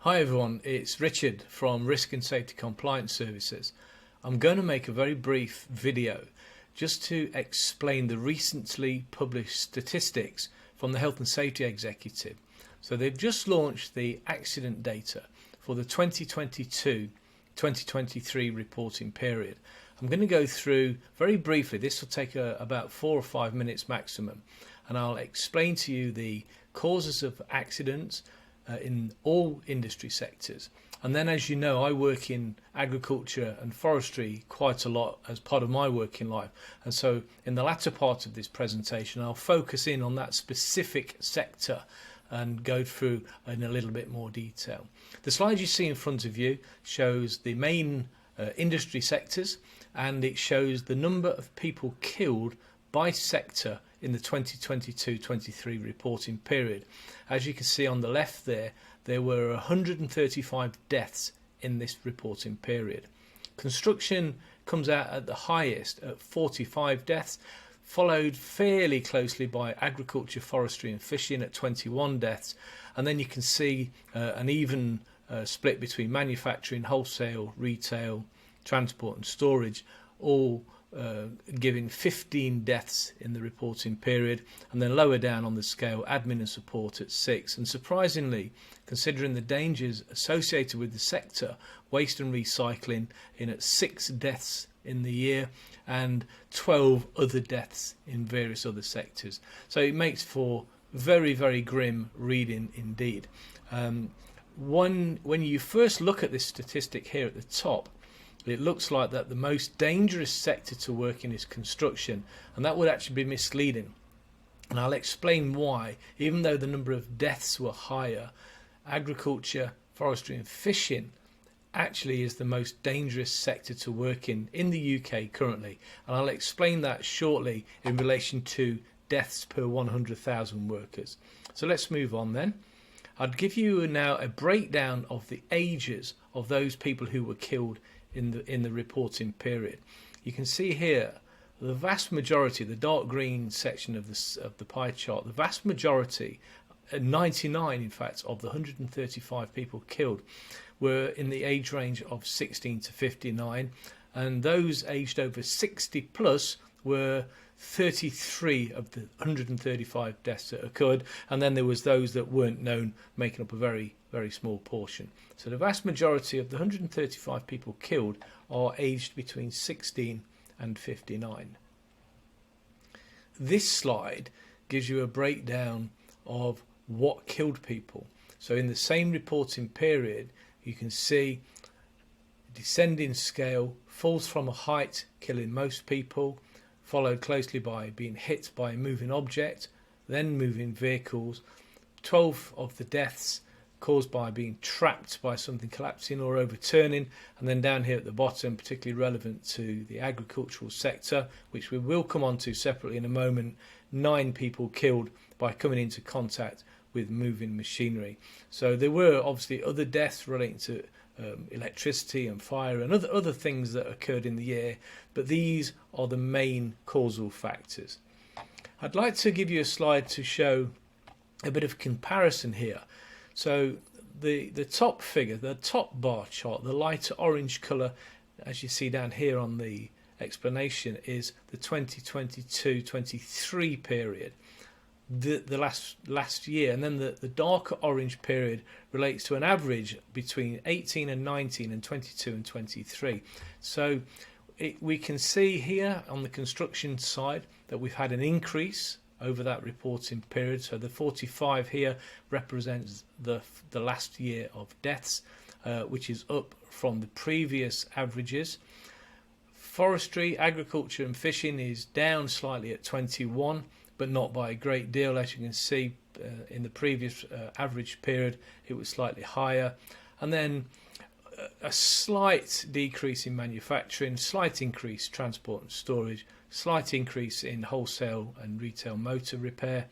Hi everyone, it's Richard from Risk and Safety Compliance Services. I'm going to make a very brief video just to explain the recently published statistics from the Health and Safety Executive. So they've just launched the accident data for the 2022-2023 reporting period. I'm going to go through very briefly, this will take about 4 or 5 minutes maximum, and I'll explain to you the causes of accidents in all industry sectors. And then, as you know, I work in agriculture and forestry quite a lot as part of my working life, and so in the latter part of this presentation I'll focus in on that specific sector and go through in a little bit more detail. The slide you see in front of you shows the main industry sectors, and it shows the number of people killed by sector in the 2022-23 reporting period. As you can see on the left there were 135 deaths in this reporting period. Construction comes out at the highest at 45 deaths, followed fairly closely by agriculture, forestry and fishing at 21 deaths, and then you can see an even split between manufacturing, wholesale, retail, transport and storage, all giving 15 deaths in the reporting period, and then lower down on the scale admin and support at 6. And surprisingly, considering the dangers associated with the sector, waste and recycling in at 6 deaths in the year and 12 other deaths in various other sectors. So it makes for very, very grim reading indeed. When you first look at this statistic here at the top, it looks like that the most dangerous sector to work in is construction, and that would actually be misleading. And I'll explain why. Even though the number of deaths were higher, agriculture, forestry and fishing actually is the most dangerous sector to work in the UK currently, and I'll explain that shortly in relation to deaths per 100,000 workers. So let's move on then. I'd give you now a breakdown of the ages of those people who were killed in the reporting period. You can see here the vast majority, the dark green section of the pie chart, the vast majority, 99 in fact, of the 135 people killed were in the age range of 16 to 59, and those aged over 60 plus were 33 of the 135 deaths that occurred, and then there was those that weren't known, making up a very, very small portion. So the vast majority of the 135 people killed are aged between 16 and 59. This slide gives you a breakdown of what killed people. So in the same reporting period, you can see descending scale, falls from a height, killing most people, followed closely by being hit by a moving object, then moving vehicles. 12 of the deaths caused by being trapped by something collapsing or overturning, and then down here at the bottom, particularly relevant to the agricultural sector, which we will come on to separately in a moment, 9 people killed by coming into contact with moving machinery. So there were obviously other deaths relating to electricity and fire and other things that occurred in the year, but these are the main causal factors. I'd like to give you a slide to show a bit of comparison here. So the top figure, the top bar chart, the lighter orange colour, as you see down here on the explanation, is the 2022-23 period, the last year, and then the darker orange period relates to an average between 18 and 19 and 22 and 23. So we can see here on the construction side that we've had an increase over that reporting period. So the 45 here represents the last year of deaths, which is up from the previous averages. Forestry, agriculture and fishing is down slightly at 21, but not by a great deal. As you can see, in the previous average period it was slightly higher, and then a slight decrease in manufacturing, slight increase transport and storage, slight increase in wholesale and retail motor repair,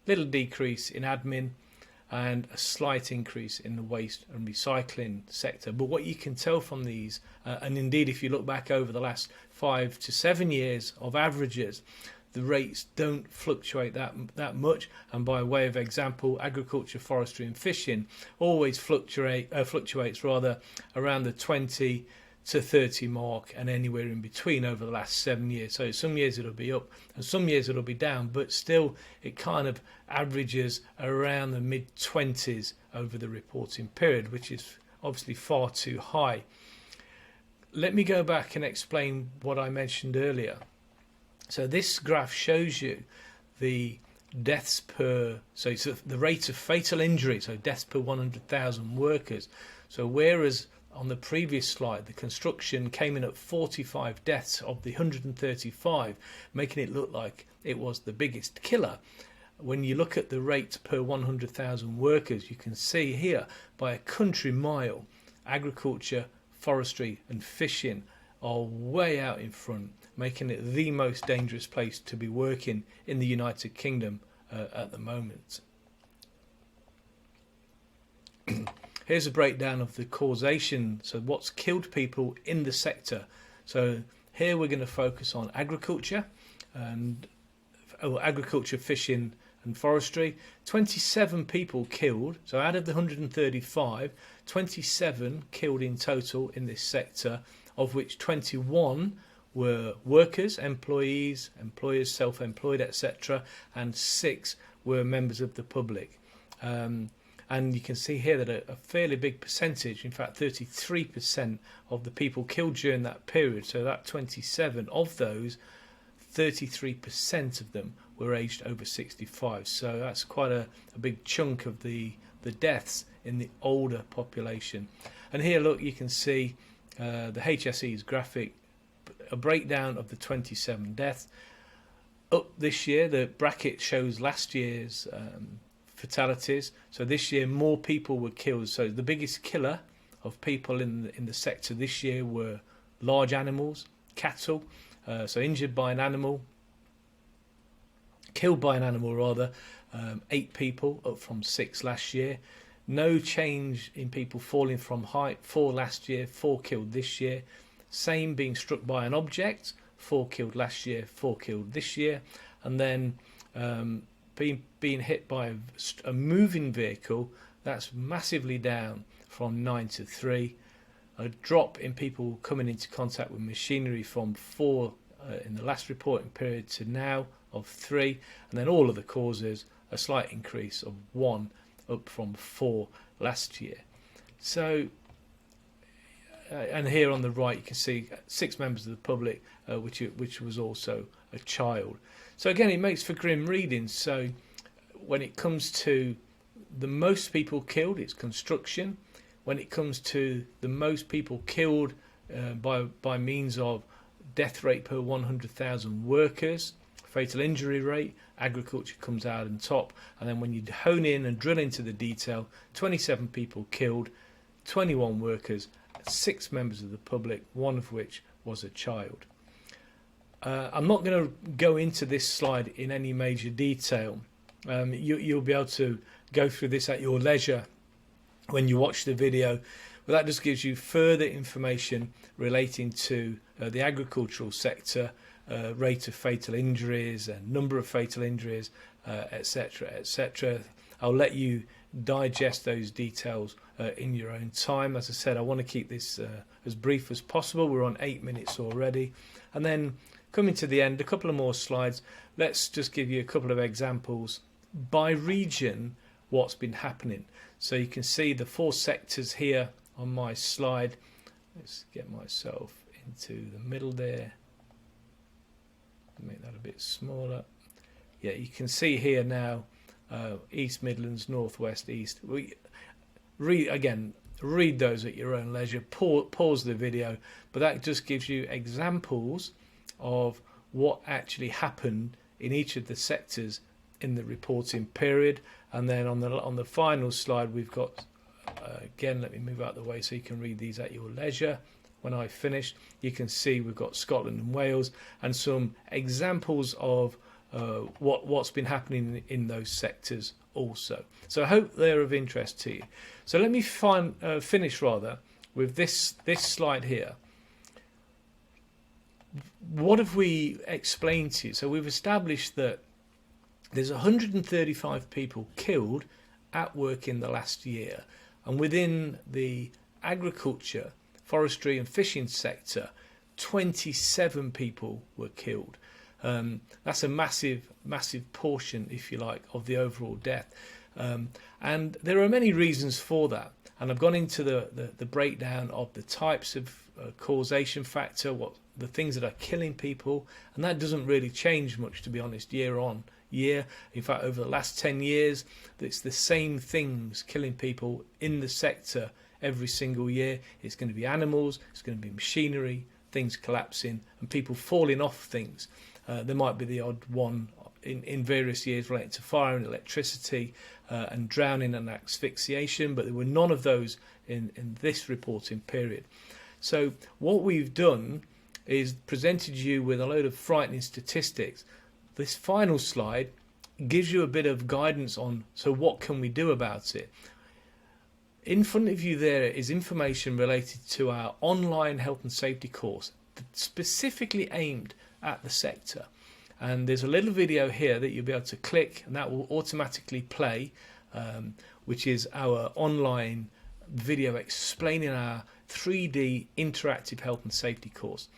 little decrease in admin, and a slight increase in the waste and recycling sector. But what you can tell from these, and indeed if you look back over the last 5 to 7 years of averages, the rates don't fluctuate that much. And by way of example, agriculture, forestry and fishing always fluctuates rather around the 20 to 30 mark and anywhere in between over the last 7 years. So some years it'll be up and some years it'll be down, but still it kind of averages around the mid-20s over the reporting period, which is obviously far too high. Let me go back and explain what I mentioned earlier. So this graph shows you the deaths per, so it's the rate of fatal injury, so deaths per 100,000 workers. So whereas on the previous slide the construction came in at 45 deaths of the 135, making it look like it was the biggest killer, when you look at the rate per 100,000 workers, you can see here by a country mile, agriculture, forestry and fishing are way out in front, making it the most dangerous place to be working in the United Kingdom at the moment. Here's a breakdown of the causation, so what's killed people in the sector. So here we're going to focus on agriculture, fishing and forestry. 27 people killed, so out of the 135, 27 killed in total in this sector, of which 21 were workers, employees, employers, self-employed, etc., and 6 were members of the public. And you can see here that a fairly big percentage, in fact 33% of the people killed during that period, so that 27 of those, 33% of them were aged over 65. So that's quite a big chunk of the deaths in the older population. And here, look, you can see the HSE's graphic, a breakdown of the 27 deaths. Up this year, the bracket shows last year's fatalities. So this year more people were killed. So the biggest killer of people in the sector this year were large animals, cattle. So injured by an animal, killed by an animal rather, 8 people, up from 6 last year. No change in people falling from height, 4 last year, 4 killed this year. Same being struck by an object, 4 killed last year, 4 killed this year. And then being hit by a moving vehicle, that's massively down from 9 to 3. A drop in people coming into contact with machinery from 4 in the last reporting period to now of 3, and then all of the causes a slight increase of 1, up from 4 last year. So and here on the right you can see 6 members of the public, which was also a child. So again, it makes for grim reading. So when it comes to the most people killed, it's construction. When it comes to the most people killed by means of death rate per 100,000 workers, fatal injury rate, agriculture comes out on top. And then when you hone in and drill into the detail, 27 people killed, 21 workers, 6 members of the public, 1 of which was a child. I'm not going to go into this slide in any major detail. You'll be able to go through this at your leisure when you watch the video, but that just gives you further information relating to the agricultural sector, rate of fatal injuries and number of fatal injuries, etc., etc. I'll let you digest those details in your own time. As I said, I want to keep this as brief as possible. We're on 8 minutes already. And then coming to the end, a couple of more slides. Let's just give you a couple of examples by region what's been happening. So you can see the 4 sectors here on my slide. Let's get myself into the middle there. Make that a bit smaller. Yeah, you can see here now East Midlands, North West, East. Read those at your own leisure. Pause the video, but that just gives you examples of what actually happened in each of the sectors in the reporting period. And then on the final slide, we've got again, let me move out of the way so you can read these at your leisure. When I finish, you can see we've got Scotland and Wales and some examples of what's been happening in those sectors also. So I hope they're of interest to you. So let me finish with this slide here. What have we explained to you? So we've established that there's 135 people killed at work in the last year, and within the agriculture, forestry and fishing sector, 27 people were killed. That's a massive portion, if you like, of the overall death. And there are many reasons for that. And I've gone into the breakdown of the types of causation factor, what the things that are killing people, and that doesn't really change much, to be honest, year on year. In fact, over the last 10 years, it's the same things killing people in the sector every single year. It's going to be animals, it's going to be machinery, things collapsing, and people falling off things. There might be the odd one in various years related to fire and electricity and drowning and asphyxiation, but there were none of those in this reporting period. So what we've done is presented you with a load of frightening statistics. This final slide gives you a bit of guidance on, so what can we do about it? In front of you there is information related to our online health and safety course, specifically aimed at the sector. And there's a little video here that you'll be able to click, and that will automatically play, which is our online video explaining our 3D interactive health and safety course.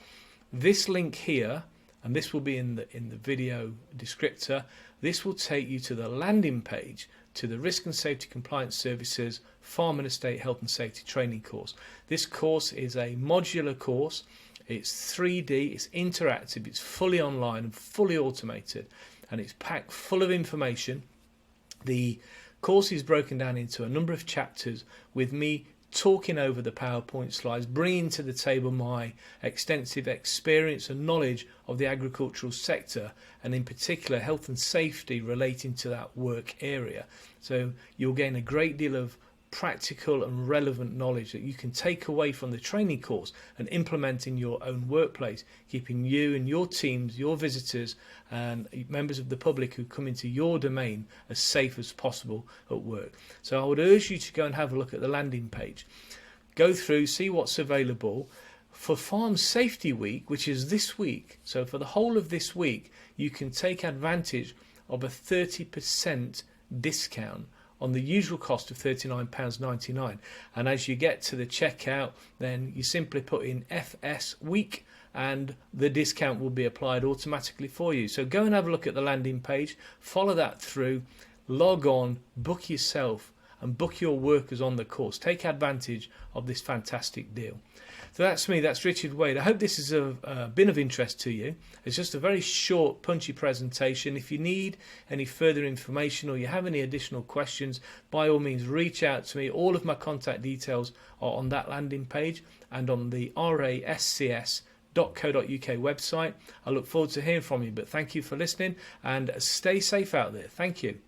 This link here, and this will be in the video descriptor, this will take you to the landing page to the Risk and Safety Compliance Services Farm and Estate Health and Safety Training course. This course is a modular course. It's 3D, it's interactive, it's fully online and fully automated, and it's packed full of information. The course is broken down into a number of chapters with me talking over the PowerPoint slides, bringing to the table my extensive experience and knowledge of the agricultural sector, and in particular health and safety relating to that work area. So you'll gain a great deal of practical and relevant knowledge that you can take away from the training course and implement in your own workplace, keeping you and your teams, your visitors and members of the public who come into your domain as safe as possible at work. So I would urge you to go and have a look at the landing page. Go through, see what's available. For Farm Safety Week, which is this week, so for the whole of this week, you can take advantage of a 30% discount on the usual cost of £39.99, and as you get to the checkout, then you simply put in FS Week and the discount will be applied automatically for you. So go and have a look at the landing page, follow that through, log on, book yourself and book your workers on the course. Take advantage of this fantastic deal. So that's me, that's Richard Wade. I hope this has been of interest to you. It's just a very short, punchy presentation. If you need any further information or you have any additional questions, by all means reach out to me. All of my contact details are on that landing page and on the rascs.co.uk website. I look forward to hearing from you, but thank you for listening and stay safe out there. Thank you.